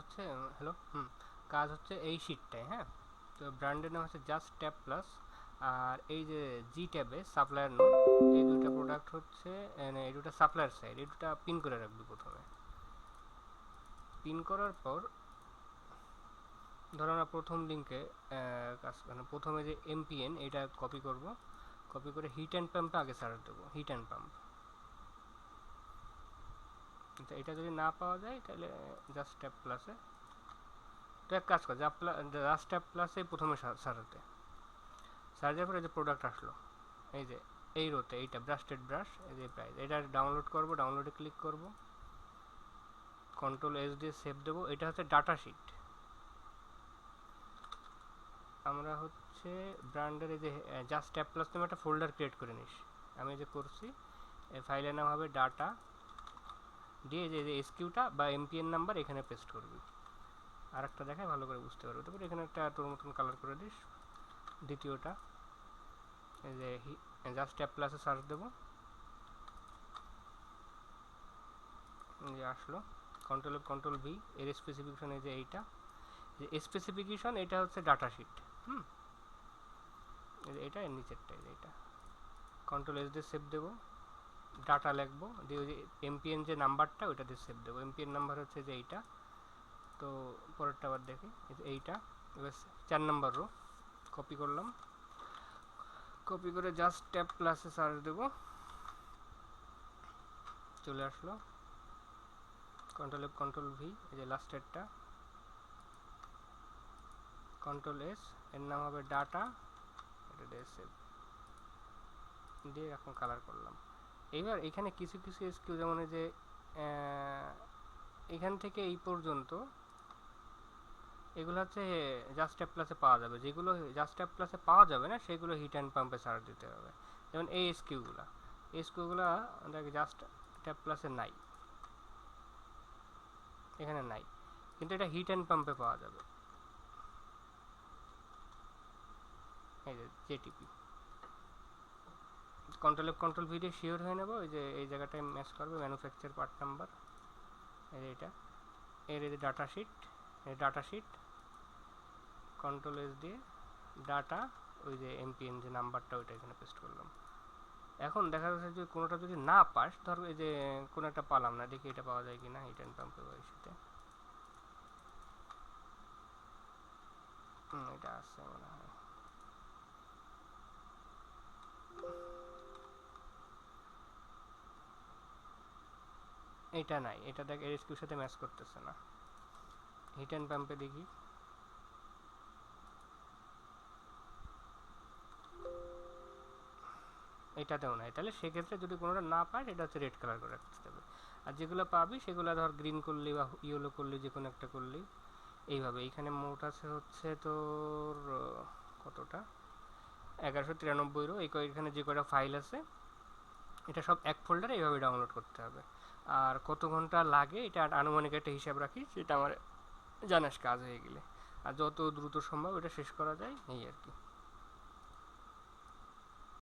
হচ্ছে হ্যালো কাজ হচ্ছে এই শিটটায়, হ্যাঁ। তো ব্র্যান্ডের নাম হচ্ছে জাস্ট ট্যাব প্লাস। আর এই যে জি ট্যাবে সাপ্লায়ার নোড, এই দুটো প্রোডাক্ট হচ্ছে এই দুটো সাপ্লায়ার সাইড, এই দুটো পিন করে রাখবি প্রথমে। পিন করার পর ধরো আমরা প্রথম লিঙ্কে কাজ মানে প্রথমে যে এমপিএন এটা কপি করব, কপি করে হিট অ্যান্ড পাম্পে আগে সার্চ দেবো, হিট অ্যান্ড পাম্প। আচ্ছা, এটা যদি না পাওয়া যায় তাহলে জাস্ট ট্যাব প্লাসে, তো এক কাজ কর, জাস্ট ট্যাব প্লাসে প্রথমে সারাতে, সার্চের পরে যে প্রোডাক্ট আসলো, এই যে এই রোতে এইটা ব্রাস্টেড ব্রাশ, এই যে প্রাইস, এটা ডাউনলোড করব, ডাউনলোডে ক্লিক করব, কন্ট্রোল এস দিয়ে সেভ দেবো। এটা হচ্ছে ডাটা শিট। আমরা হচ্ছে ব্র্যান্ডের এই যে জাস্ট ট্যাব প্লাস নামে একটা ফোল্ডার ক্রিয়েট করে নিস। আমি যে করছি, এই ফাইলের নাম হবে ডাটা, দিয়ে যে এসকিউটা বা এমপিএন নাম্বার এখানে পেস্ট করবি। আর একটা দেখায় ভালো করে বুঝতে পারবি। তারপরে এখানে একটা তোর মতন কালার করে দিস। দ্বিতীয়টা এই যে জাস্ট ট্যাব প্লাসে সার্চ দেবো, যে আসলো কন্ট্রোল ভি, এর স্পেসিফিকেশন এই যে এইটা, যে স্পেসিফিকেশন এটা হচ্ছে ডাটা শিট। হুম, এটা এর নিচেরটা, এই যে এটা কন্ট্রোল এস দিয়ে সেভ দেবো, ডাটা লিখবো, দিয়ে ওই যে এমপিএন যে নাম্বারটা ওইটা দিয়ে সেভ দেবো। এমপিএন নাম্বার হচ্ছে যে এইটা। তো পরেরটা আবার দেখি, এইটা এবার 4 নম্বর রো কপি করলাম, কপি করে জাস্ট ট্যাব প্লাসে সার্চ দেবো, চলে আসলো। কন্ট্রোল এফ কন্ট্রোল ভি, এই যে লাস্টেরটা কন্ট্রোল এস, এর নাম হবে ডাটা, এটা দিয়ে সেভ দিয়ে এখন কালার করলাম। এইবার এখানে কিছু কিছু এসকিউ, যেমন এই যে এখান থেকে এই পর্যন্ত এগুলো হচ্ছে জাস্ট ট্যাব প্লাসে পাওয়া যাবে, যেগুলো জাস্ট ট্যাব প্লাসে পাওয়া যাবে না সেগুলো হিট অ্যান্ড পাম্পে সার্চ দিতে হবে। যেমন এই এসকিউগুলো দেখ জাস্ট ট্যাব প্লাসে নাই, এখানে নাই, কিন্তু এটা হিট অ্যান্ড পাম্পে পাওয়া যাবে। এই যে জেটিপি, কন্ট্রোল এফ কন্ট্রোল ভি দিয়ে শিওর হয়ে নেব, এই যে এই জায়গাটায় ম্যাচ করবে ম্যানুফ্যাকচার পার্ট নাম্বার, এই যে এটা, এর এই যে ডাটা শিট কন্ট্রোল এস দিয়ে ডাটা, ওই যে এমপিএন যে নাম্বারটা ওইটা এখানে পেস্ট করলাম। এখন দেখা যাচ্ছে যে কোনোটা যদি না পাস, ধর এই যে কোনো একটা পালাম না, দেখি এটা পাওয়া যায় কিনা হিট অ্যান্ড পাম্পের সাথে। এটা আছে মনে হয়, এটা নাই, এটা দেখ এসকিউর সাথে ম্যাচ করতেছে না। হিট অ্যান্ড পাম্পে দেখি, এটাতেও নাই। তাহলে সেক্ষেত্রে যদি কোনোটা না পাস, এটা হচ্ছে রেড কালার করে রাখতে হবে। আর যেগুলো পাবি সেগুলো ধর গ্রিন করলি বা ইয়েলো করলি, যে কোনো একটা করলি। এইভাবে এইখানে মোট আছে হচ্ছে তোর কতটা, 1193 এই এখানে যে কয়টা ফাইল আছে এটা সব এক ফোল্ডারে এইভাবে ডাউনলোড করতে হবে। আর কত ঘন্টা লাগে এটা আনুমানিক একটা হিসাব রাখি, সেটা আমার জানাস কাজ হয়ে গেলে। আর যত দ্রুত সম্ভব এটা শেষ করা যায় এই আর কি।